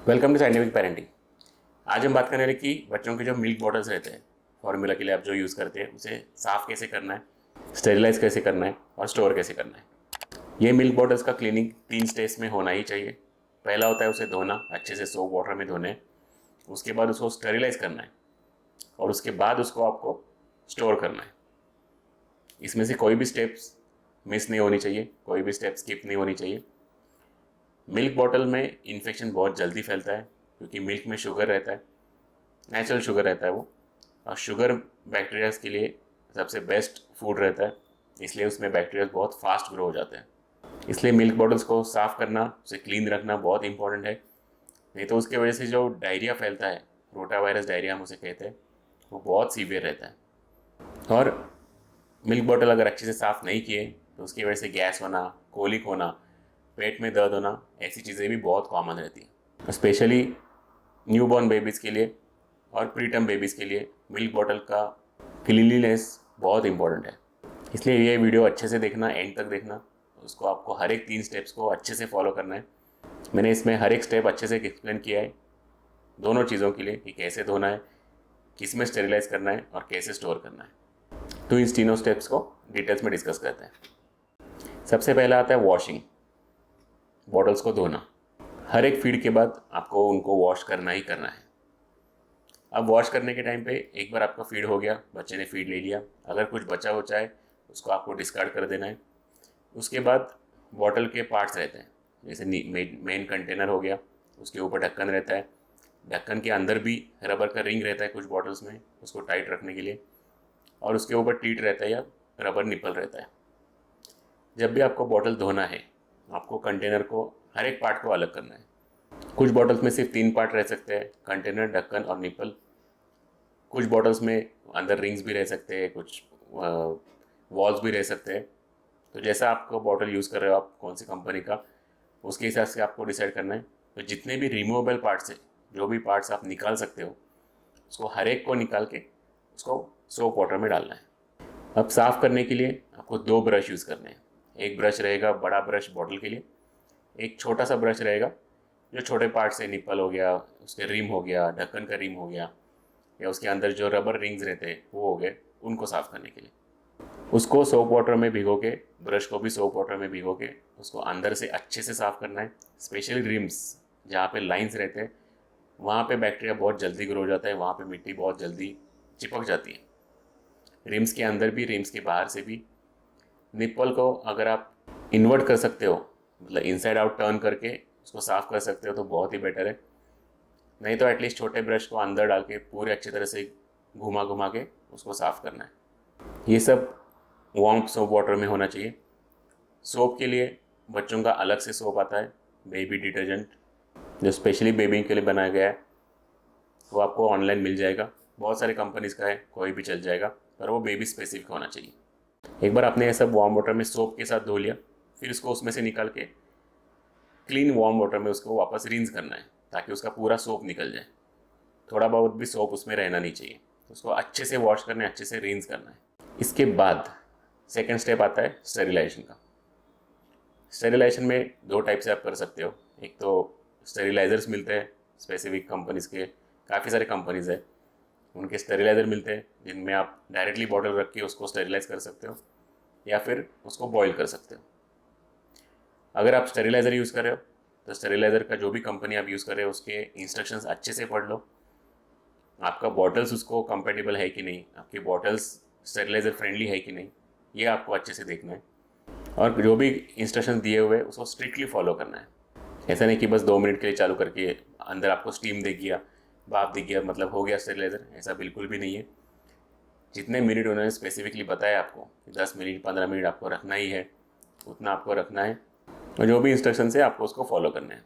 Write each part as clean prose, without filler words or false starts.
Welcome to scientific parenting. आज हम बात करने वाले कि बच्चों के जो मिल्क बॉटल्स रहते हैं फॉर्मूला के लिए आप जो यूज़ करते हैं उसे साफ़ कैसे करना है, स्टेरिलाइज कैसे करना है और स्टोर कैसे करना है। ये मिल्क बॉटल्स का क्लीनिंग 3 स्टेज में होना ही चाहिए। पहला होता है उसे धोना, अच्छे से सोप वाटर में धोने। उसके बाद उसको स्टेरिलाइज करना है और उसके बाद उसको आपको स्टोर करना है। इसमें से कोई भी स्टेप्स मिस नहीं होनी चाहिए, कोई भी स्टेप स्किप नहीं होनी चाहिए। मिल्क बॉटल में इन्फेक्शन बहुत जल्दी फैलता है क्योंकि मिल्क में शुगर रहता है, नेचुरल शुगर रहता है वो, और शुगर बैक्टीरियाज के लिए सबसे बेस्ट फूड रहता है, इसलिए उसमें बैक्टीरियाज बहुत फास्ट ग्रो हो जाते हैं। इसलिए मिल्क बॉटल्स को साफ़ करना, उसे क्लीन रखना बहुत इंपॉर्टेंट है। नहीं तो उसके वजह से जो डायरिया फैलता है, रोटा वायरस डायरिया हम उसे कहते हैं, वो बहुत सीवियर रहता है। और मिल्क बॉटल अगर अच्छे से साफ़ नहीं किए तो उसकी वजह से गैस होना, कोलिक होना, पेट में दर्द होना, ऐसी चीज़ें भी बहुत कॉमन रहती हैं। स्पेशली न्यूबॉर्न बेबीज़ के लिए और प्रीटर्म बेबीज़ के लिए मिल्क बॉटल का क्लीनलीनेस बहुत इंपॉर्टेंट है। इसलिए ये वीडियो अच्छे से देखना, एंड तक देखना। उसको आपको हर एक 3 स्टेप्स को अच्छे से फॉलो करना है। मैंने इसमें हर एक स्टेप अच्छे से एक्सप्लेन किया है दोनों चीज़ों के लिए, कि कैसे धोना है, किस में स्टेरिलाइज करना है और कैसे स्टोर करना है। तो इन तीनों स्टेप्स को डिटेल्स में डिस्कस करते हैं। सबसे पहला आता है वॉशिंग, बॉटल्स को धोना। हर एक फीड के बाद आपको उनको वॉश करना ही करना है। अब वॉश करने के टाइम पे एक बार आपका फीड हो गया, बच्चे ने फीड ले लिया, अगर कुछ बचा उचा है उसको आपको डिस्कार्ड कर देना है। उसके बाद बॉटल के पार्ट्स रहते हैं, जैसे मेन कंटेनर हो गया, उसके ऊपर ढक्कन रहता है, ढक्कन के अंदर भी रबर का रिंग रहता है कुछ बॉटल्स में, उसको टाइट रखने के लिए, और उसके ऊपर टीट रहता है या रबर निपल रहता है। जब भी आपको बॉटल धोना है, आपको कंटेनर को हर एक पार्ट को अलग करना है। कुछ बॉटल्स में सिर्फ 3 पार्ट रह सकते हैं, कंटेनर, ढक्कन और निपल। कुछ बॉटल्स में अंदर रिंग्स भी रह सकते हैं, कुछ वॉल्स भी रह सकते हैं। तो जैसा आपको बॉटल यूज़ कर रहे हो आप, कौन सी कंपनी का, उसके हिसाब से आपको डिसाइड करना है। तो जितने भी रिमूवेबल पार्ट्स है, जो भी पार्ट्स आप निकाल सकते हो, उसको हर एक को निकाल के उसको सोप वाटर में डालना है। अब साफ़ करने के लिए आपको 2 ब्रश यूज़ करने हैं। एक ब्रश रहेगा बड़ा ब्रश बॉटल के लिए, एक छोटा सा ब्रश रहेगा जो छोटे पार्ट से, निप्पल हो गया, उसके रिम हो गया, ढक्कन का रिम हो गया, या उसके अंदर जो रबर रिंग्स रहते हैं वो हो गए, उनको साफ़ करने के लिए। उसको सोप वाटर में भिगो के, ब्रश को भी सोप वाटर में भिगो के उसको अंदर से अच्छे से साफ़ करना है। स्पेशली रिम्स जहाँ पे लाइंस रहते हैं, वहाँ पे बैक्टीरिया बहुत जल्दी ग्रो हो जाता है, वहाँ पे मिट्टी बहुत जल्दी चिपक जाती है। रिम्स के अंदर भी, रिम्स के बाहर से भी। निप्पल को अगर आप इन्वर्ट कर सकते हो, मतलब इनसाइड आउट टर्न करके उसको साफ़ कर सकते हो तो बहुत ही बेटर है। नहीं तो एटलीस्ट छोटे ब्रश को अंदर डाल के पूरे अच्छी तरह से घुमा घुमा के उसको साफ़ करना है। ये सब वार्म सोप वाटर में होना चाहिए। सोप के लिए बच्चों का अलग से सोप आता है, बेबी डिटर्जेंट, जो स्पेशली बेबी के लिए बनाया गया है। वो आपको ऑनलाइन मिल जाएगा, बहुत सारे कंपनीज़ का है, कोई भी चल जाएगा, पर वो बेबी स्पेसिफिक होना चाहिए। एक बार आपने ये सब वार्म वाटर में सोप के साथ धो लिया, फिर उसको उसमें से निकाल के क्लीन वार्म वाटर में उसको वापस रिंस करना है, ताकि उसका पूरा सोप निकल जाए। थोड़ा बहुत भी सोप उसमें रहना नहीं चाहिए। तो उसको अच्छे से वॉश करना है, अच्छे से रिंस करना है। इसके बाद सेकेंड स्टेप आता है स्टेरिलाइजेशन का। स्टेरिलाइजेशन में 2 टाइप से आप कर सकते हो। एक तो स्टेरिलाइजर्स मिलते हैं स्पेसिफिक कंपनीज़ के, काफ़ी सारे कंपनीज़ है, उनके स्टेरिलाइज़र मिलते हैं जिनमें आप डायरेक्टली बॉटल रख के उसको स्टेरिलाइज कर सकते हो, या फिर उसको बॉईल कर सकते हो। अगर आप स्टेरिलाइज़र यूज़ कर रहे हो तो स्टेरिलाइज़र का जो भी कंपनी आप यूज़ कर रहे हो उसके इंस्ट्रक्शंस अच्छे से पढ़ लो। आपका बॉटल्स उसको कंपेटेबल है कि नहीं, आपकी बॉटल्स स्टेरिलाइज़र फ्रेंडली है कि नहीं, ये आपको अच्छे से देखना है। और जो भी इंस्ट्रक्शन दिए हुए उसको स्ट्रिक्टली फॉलो करना है। ऐसा नहीं कि बस 2 मिनट के लिए चालू करके अंदर आपको स्टीम दिख गया, भाप दिख गया, मतलब हो गया स्टेरिलाइज़र, ऐसा बिल्कुल भी नहीं है। जितने मिनट उन्होंने स्पेसिफिकली बताया आपको कि 10 मिनट 15 मिनट आपको रखना ही है, उतना आपको रखना है, और जो भी इंस्ट्रक्शन है आपको उसको फॉलो करना है।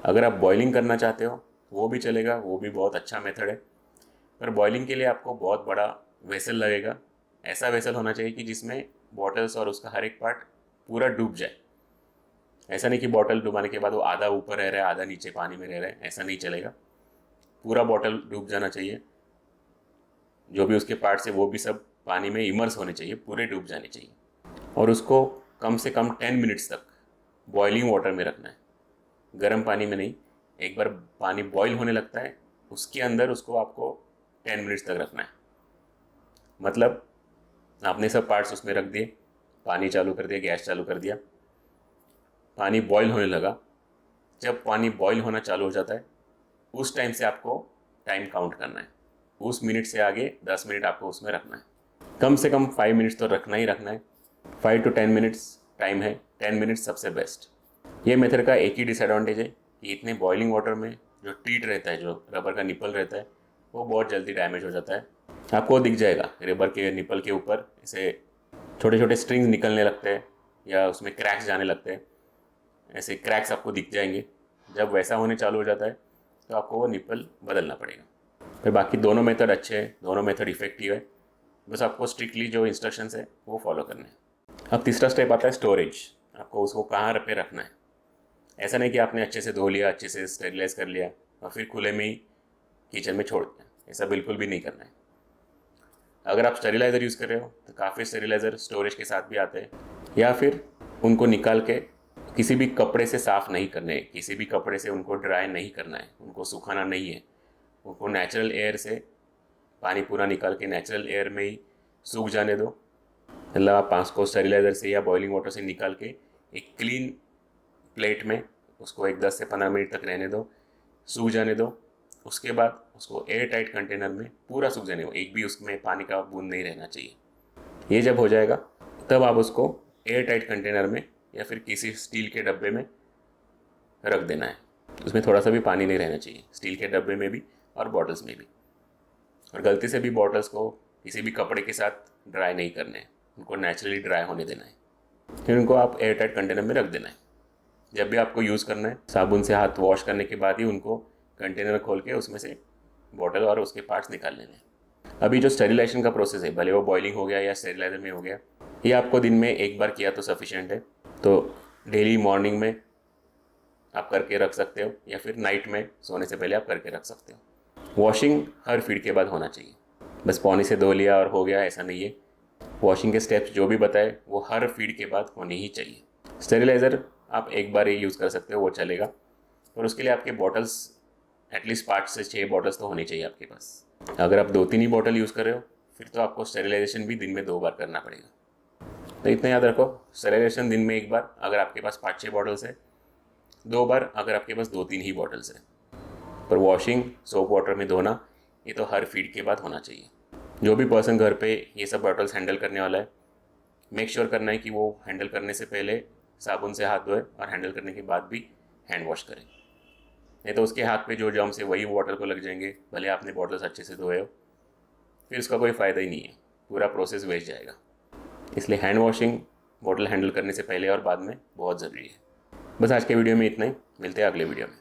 अगर आप बॉइलिंग करना चाहते हो वो भी चलेगा, वो भी बहुत अच्छा मेथड है। पर बॉइलिंग के लिए आपको बहुत बड़ा वेसल लगेगा। ऐसा वेसल होना चाहिए कि जिसमें बॉटल्स और उसका हर एक पार्ट पूरा डूब जाए। ऐसा नहीं कि बॉटल डुबाने के बाद वो आधा ऊपर रह रहा है आधा नीचे पानी में रह रहा है, ऐसा नहीं चलेगा। पूरा बॉटल डूब जाना चाहिए, जो भी उसके पार्ट्स है वो भी सब पानी में इमर्स होने चाहिए, पूरे डूब जाने चाहिए। और उसको कम से कम 10 मिनट्स तक बॉइलिंग वाटर में रखना है, गर्म पानी में नहीं। एक बार पानी बॉईल होने लगता है उसके अंदर उसको आपको 10 मिनट्स तक रखना है। मतलब आपने सब पार्ट्स उसमें रख दिए, पानी चालू कर दिया, गैस चालू कर दिया, पानी बॉईल होने लगा। जब पानी बॉईल होना चालू हो जाता है उस टाइम से आपको टाइम काउंट करना है। उस मिनट से आगे 10 मिनट आपको उसमें रखना है। कम से कम 5 मिनट्स तो रखना ही रखना है। 5 to 10 मिनट्स टाइम है, 10 मिनट्स सबसे बेस्ट। ये मेथड का एक ही डिसएडवांटेज है कि इतने बॉइलिंग वाटर में जो टीट रहता है, जो रबर का निपल रहता है, वो बहुत जल्दी डैमेज हो जाता है। आपको दिख जाएगा रबर के निपल के ऊपर ऐसे छोटे छोटे स्ट्रिंग्स निकलने लगते हैं या उसमें क्रैक्स जाने लगते हैं, ऐसे क्रैक्स आपको दिख जाएंगे। जब वैसा होने चालू हो जाता है तो आपको वो निपल बदलना पड़ेगा। फिर बाकी दोनों मेथड अच्छे हैं, दोनों मेथड इफेक्टिव है, बस आपको स्ट्रिक्टली जो इंस्ट्रक्शंस है वो फॉलो करने हैं। अब तीसरा स्टेप आता है स्टोरेज। आपको उसको कहाँ पे रखना है। ऐसा नहीं कि आपने अच्छे से धो लिया, अच्छे से स्टेरिलाइज कर लिया और फिर खुले में ही किचन में छोड़ दिया, ऐसा बिल्कुल भी नहीं करना है। अगर आप स्टेरिलाइज़र यूज़ कर रहे हो तो काफ़ी स्टेरिलाइज़र स्टोरेज के साथ भी आते हैं, या फिर उनको निकाल के किसी भी कपड़े से साफ़ नहीं करने है, किसी भी कपड़े से उनको ड्राई नहीं करना है, उनको सुखाना नहीं है, उनको नेचुरल एयर से पानी पूरा निकाल के नेचुरल एयर में ही सूख जाने दो। मतलब आप पाँच को स्टेरिलाइज़र से या बॉइलिंग वाटर से निकाल के एक क्लीन प्लेट में उसको एक 10 से 15 मिनट तक रहने दो, सूख जाने दो। उसके बाद उसको एयर टाइट कंटेनर में पूरा सूख जाने दो, एक भी उसमें पानी का बूंद नहीं रहना चाहिए। ये जब हो जाएगा तब आप उसको एयर टाइट कंटेनर में या फिर किसी स्टील के डब्बे में रख देना है। उसमें थोड़ा सा भी पानी नहीं रहना चाहिए, स्टील के डब्बे में भी और बॉटल्स में भी। और गलती से भी बॉटल्स को किसी भी कपड़े के साथ ड्राई नहीं करने हैं, उनको नेचुरली ड्राई होने देना है। फिर उनको आप एयर टाइट कंटेनर में रख देना है। जब भी आपको यूज़ करना है साबुन से हाथ वॉश करने के बाद ही उनको कंटेनर खोल के उसमें से बॉटल और उसके पार्ट्स निकाल लेने हैं। अभी जो स्टेरिलाइजेशन का प्रोसेस है, भले वो बॉइलिंग हो गया या स्टेरिलाइजर में हो गया, ये आपको दिन में एक बार किया तो सफिशिएंट है। तो डेली मॉर्निंग में आप करके रख सकते हो या फिर नाइट में सोने से पहले आप करके रख सकते हो। वॉशिंग हर फीड के बाद होना चाहिए, बस पानी से धो लिया और हो गया ऐसा नहीं है। वॉशिंग के स्टेप्स जो भी बताए वो हर फीड के बाद होने ही चाहिए। स्टेरिलाइज़र आप एक बार ही यूज़ कर सकते हो, वो चलेगा, और उसके लिए आपके बॉटल्स एटलीस्ट 5 से 6 बॉटल्स तो होनी चाहिए आपके पास। अगर आप 2-3 ही बॉटल यूज़ कर रहे हो फिर तो आपको स्टेरिलाइजेशन भी दिन में 2 बार करना पड़ेगा। तो इतना याद रखो, स्टेरिलाइजेशन दिन में 1 बार अगर आपके पास 5-6 बॉटल्स है, 2 बार अगर आपके पास 2-3 ही बॉटल्स है। पर वॉशिंग सोप वाटर में धोना ये तो हर फीड के बाद होना चाहिए। जो भी पर्सन घर पे ये सब बॉटल्स हैंडल करने वाला है, मेक श्योर करना है कि वो हैंडल करने से पहले साबुन से हाथ धोए और हैंडल करने के बाद भी हैंड वॉश करें। नहीं तो उसके हाथ पे जो जर्म्स है वही वाटर को लग जाएंगे, भले आपने बॉटल्स अच्छे से धोए हो, फिर उसका कोई फ़ायदा ही नहीं है, पूरा प्रोसेस वेस्ट जाएगा। इसलिए हैंड वॉशिंग बॉटल हैंडल करने से पहले और बाद में बहुत ज़रूरी है। बस आज के वीडियो में इतना ही, मिलते हैं अगले वीडियो में।